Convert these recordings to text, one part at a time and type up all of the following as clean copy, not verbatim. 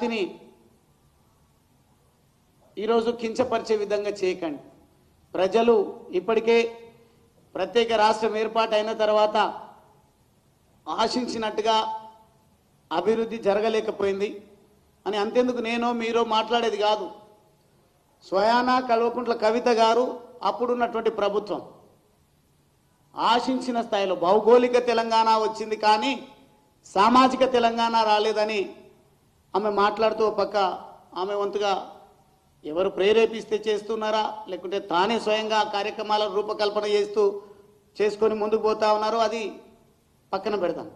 జాతిని ఈరోజు కించపరిచే విధంగా చేయకండి. ప్రజలు ఇప్పటికే ప్రత్యేక రాష్ట్రం ఏర్పాటైన తర్వాత ఆశించినట్టుగా అభివృద్ధి జరగలేకపోయింది అని అంతేందుకు నేను మీరో మాట్లాడేది కాదు. స్వయానా కల్వకుంట్ల కవిత గారు అప్పుడున్నటువంటి ప్రభుత్వం ఆశించిన స్థాయిలో భౌగోళిక తెలంగాణ వచ్చింది కానీ సామాజిక తెలంగాణ రాలేదని ఆమె మాట్లాడుతూ పక్క ఆమె వంతుగా ఎవరు ప్రేరేపిస్తే చేస్తున్నారా లేకుంటే తానే స్వయంగా కార్యక్రమాల రూపకల్పన చేసుకొని ముందుకు పోతా ఉన్నారో అది పక్కన పెడతాం.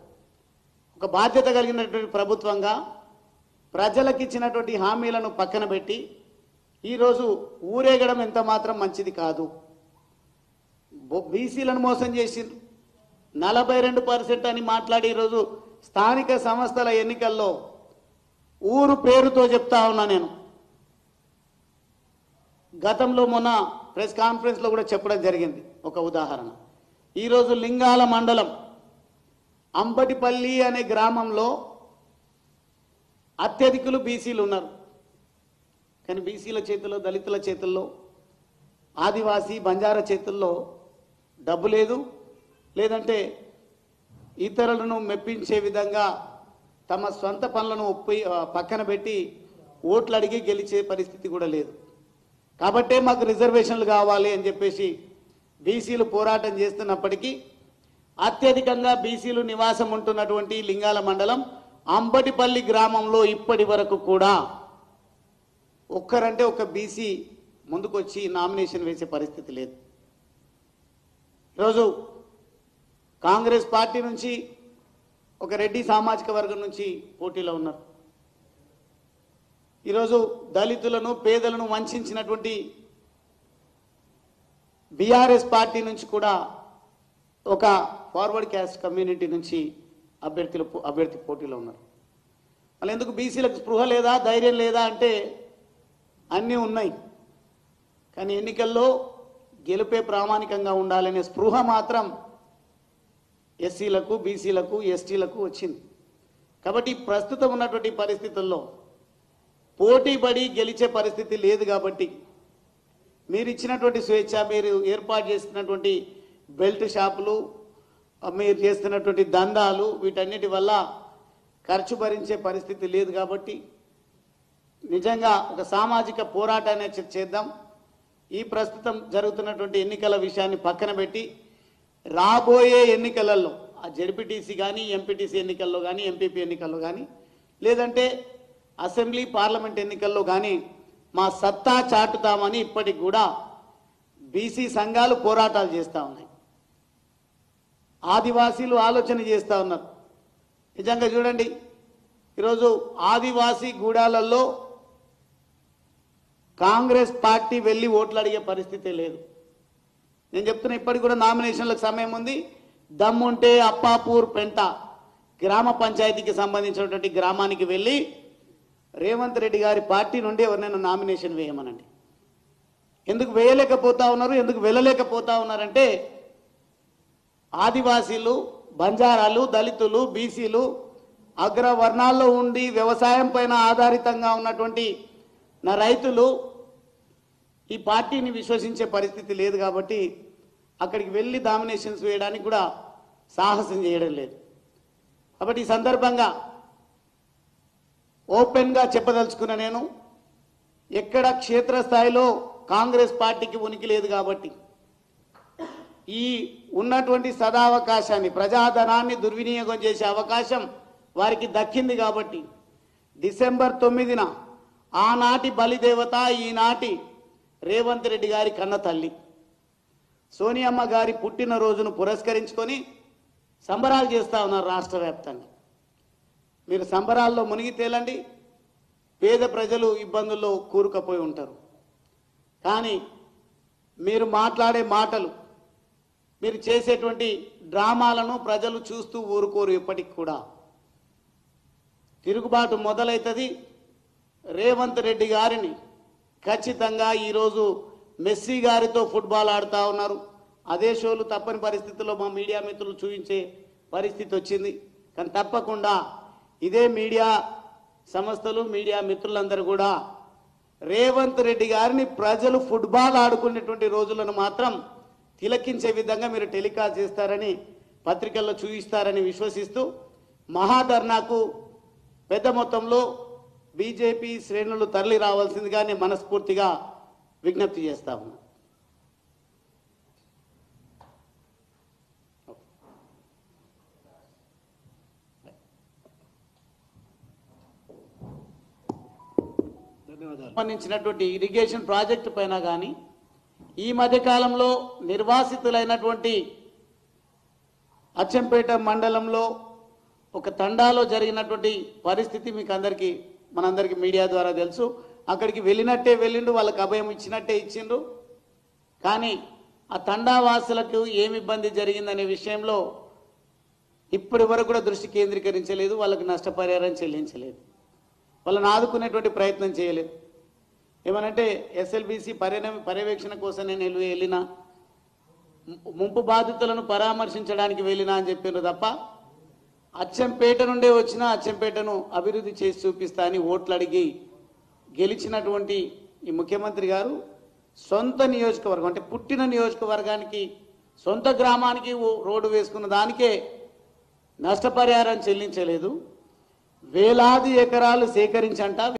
ఒక బాధ్యత కలిగినటువంటి ప్రభుత్వంగా ప్రజలకు ఇచ్చినటువంటి హామీలను పక్కన పెట్టి ఈరోజు ఊరేగడం ఎంత మాత్రం మంచిది కాదు. బీసీలను మోసం చేసి 42% అని మాట్లాడి ఈరోజు స్థానిక సంస్థల ఎన్నికల్లో ఊరు పేరుతో చెప్తా ఉన్నా. నేను గతంలో మొన్న ప్రెస్ కాన్ఫరెన్స్లో కూడా చెప్పడం జరిగింది. ఒక ఉదాహరణ, ఈరోజు లింగాల మండలం అంబటిపల్లి అనే గ్రామంలో అత్యధికులు బీసీలు ఉన్నారు. కానీ బీసీల చేతుల్లో, దళితుల చేతుల్లో, ఆదివాసీ బంజారా చేతుల్లో డబ్బు లేదు, లేదంటే ఇతరులను మెప్పించే విధంగా తమ సొంత పనులను పక్కన పెట్టి ఓట్లు అడిగి గెలిచే పరిస్థితి కూడా లేదు. కాబట్టే మాకు రిజర్వేషన్లు కావాలి అని చెప్పేసి బీసీలు పోరాటం చేస్తున్నప్పటికీ అత్యధికంగా బీసీలు నివాసం ఉంటున్నటువంటి లింగాల మండలం అంబటిపల్లి గ్రామంలో ఇప్పటి వరకు కూడా ఒక్కరంటే ఒక బీసీ ముందుకొచ్చి నామినేషన్ వేసే పరిస్థితి లేదు. ఈరోజు కాంగ్రెస్ పార్టీ నుంచి ఒక రెడ్డి సామాజిక వర్గం నుంచి పోటీలో ఉన్నారు. ఈరోజు దళితులను, పేదలను వంచినటువంటి బీఆర్ఎస్ పార్టీ నుంచి కూడా ఒక ఫార్వర్డ్ క్యాస్ట్ కమ్యూనిటీ నుంచి అభ్యర్థి పోటీలో ఉన్నారు. మళ్ళీ ఎందుకు బీసీలకు స్పృహ లేదా, ధైర్యం లేదా అంటే అన్నీ ఉన్నాయి, కానీ ఎన్నికల్లో గెలుపే ప్రామాణికంగా ఉండాలనే స్పృహ మాత్రం ఎస్సీలకు, బీసీలకు, ఎస్టీలకు వచ్చింది. కాబట్టి ప్రస్తుతం ఉన్నటువంటి పరిస్థితుల్లో పోటీపడి గెలిచే పరిస్థితి లేదు. కాబట్టి మీరు ఇచ్చినటువంటి స్వేచ్ఛ, మీరు ఏర్పాటు చేస్తున్నటువంటి బెల్ట్ షాపులు, మీరు చేస్తున్నటువంటి దందాలు, వీటన్నిటి వల్ల ఖర్చు భరించే పరిస్థితి లేదు. కాబట్టి నిజంగా ఒక సామాజిక పోరాటాన్ని చేద్దాం. ఈ ప్రస్తుతం జరుగుతున్నటువంటి ఎన్నికల విషయాన్ని పక్కన పెట్టి రాబోయే ఎన్నికలలో ఆ జెడ్పీటీసీ కానీ, ఎంపీటీసీ ఎన్నికల్లో కానీ, ఎంపీపీ ఎన్నికల్లో కానీ, లేదంటే అసెంబ్లీ పార్లమెంట్ ఎన్నికల్లో కానీ మా సత్తా చాటుతామని ఇప్పటికి కూడా బీసీ సంఘాలు పోరాటాలు చేస్తూ ఉన్నాయి. ఆదివాసీలు ఆలోచన చేస్తూ ఉన్నారు. నిజంగా చూడండి, ఈరోజు ఆదివాసీ గూడాలలో కాంగ్రెస్ పార్టీ వెళ్ళి ఓట్లు అడిగే పరిస్థితి లేదు. నేను చెప్తున్నా, ఇప్పటికి కూడా నామినేషన్లకు సమయం ఉంది. దమ్ముంటే అప్పాపూర్ పెంట గ్రామ పంచాయతీకి సంబంధించినటువంటి గ్రామానికి వెళ్ళి రేవంత్ రెడ్డి గారి పార్టీ నుండి ఎవరినైనా నామినేషన్ వేయమనండి. ఎందుకు వేయలేకపోతా ఉన్నారు, ఎందుకు వెళ్ళలేకపోతా ఉన్నారంటే ఆదివాసీలు, బంజారాలు, దళితులు, బీసీలు అగ్రవర్ణాల్లో ఉండి వ్యవసాయం పైన ఆధారితంగా ఉన్నటువంటి నా రైతులు ఈ పార్టీని విశ్వసించే పరిస్థితి లేదు. కాబట్టి అక్కడికి వెళ్ళి నామినేషన్స్ వేయడానికి కూడా సాహసం చేయడం లేదు. కాబట్టి ఈ సందర్భంగా ఓపెన్గా చెప్పదలుచుకున్న నేను, ఎక్కడ క్షేత్రస్థాయిలో కాంగ్రెస్ పార్టీకి ఉనికి లేదు. కాబట్టి ఈ ఉన్నటువంటి సదావకాశాన్ని, ప్రజాధనాన్ని దుర్వినియోగం చేసే అవకాశం వారికి దక్కింది. కాబట్టి డిసెంబర్ 9న ఆనాటి బలిదేవత, ఈనాటి రేవంత్ రెడ్డి గారి కన్న తల్లి సోనియమ్మ గారి పుట్టినరోజును పురస్కరించుకొని సంబరాలు చేస్తూ ఉన్నారు రాష్ట్ర వ్యాప్తంగా. మీరు సంబరాల్లో మునిగి తేలండి. పేద ప్రజలు ఇబ్బందుల్లో కూరుకుపోయి ఉంటారు. కానీ మీరు మాట్లాడే మాటలు, మీరు చేసేటువంటి డ్రామాలను ప్రజలు చూస్తూ ఊరుకోరు. ఎప్పటికి కూడా తిరుగుబాటు మొదలవుతుంది. రేవంత్ రెడ్డి గారిని ఖచ్చితంగా ఈరోజు మెస్సీ గారితో ఫుట్బాల్ ఆడుతూ ఉన్నారు. అదే షోలు తప్పని పరిస్థితుల్లో మా మీడియా మిత్రులు చూపించే పరిస్థితి వచ్చింది. కానీ తప్పకుండా ఇదే మీడియా సంస్థలు మీడియా మిత్రులందరూ కూడా రేవంత్ రెడ్డి గారిని ప్రజలు ఫుట్బాల్ ఆడుకునేటువంటి రోజులను మాత్రం తిలకించే విధంగా మీరు టెలికాస్ట్ చేస్తారని పత్రికల్లో చూపిస్తారని విశ్వసిస్తూ మహాధర్నాకు పెద్ద మొత్తంలో బీజేపీ శ్రేణులు తరలి రావాల్సిందిగా నేను మనస్ఫూర్తిగా విజ్ఞప్తి చేస్తా ఉన్నా. సంబంధించినటువంటి ఇరిగేషన్ ప్రాజెక్టు పైన కానీ ఈ మధ్య కాలంలో నిర్వాసితులైనటువంటి అచ్చంపేట మండలంలో ఒక తండాలో జరిగినటువంటి పరిస్థితి మీకు అందరికీ మనందరికీ మీడియా ద్వారా తెలుసు. అక్కడికి వెళ్ళినట్టే వెళ్ళిండు, వాళ్ళకి అభయం ఇచ్చినట్టే ఇచ్చిండ్రు. కానీ ఆ తండావాసులకు ఏమి ఇబ్బంది జరిగిందనే విషయంలో ఇప్పటి వరకు కూడా దృష్టి కేంద్రీకరించలేదు, వాళ్ళకి నష్టపరిహారం చెల్లించలేదు, వాళ్ళని ఆదుకునేటువంటి ప్రయత్నం చేయలేదు. ఏమనంటే ఎస్ఎల్బీసీ పర్యవేక్షణ కోసం నేను వెళ్ళినా, ముంపు బాధితులను పరామర్శించడానికి వెళ్ళినా అని చెప్పారు తప్ప అచ్చంపేట నుండే వచ్చిన అచ్చంపేటను అభివృద్ధి చేసి చూపిస్తా అని ఓట్లు అడిగి గెలిచినటువంటి ఈ ముఖ్యమంత్రి గారు సొంత నియోజకవర్గం అంటే పుట్టిన నియోజకవర్గానికి సొంత గ్రామానికి రోడ్డు వేసుకున్న దానికే నష్టపరిహారం చెల్లించలేదు. వేలాది ఎకరాలు సేకరించంట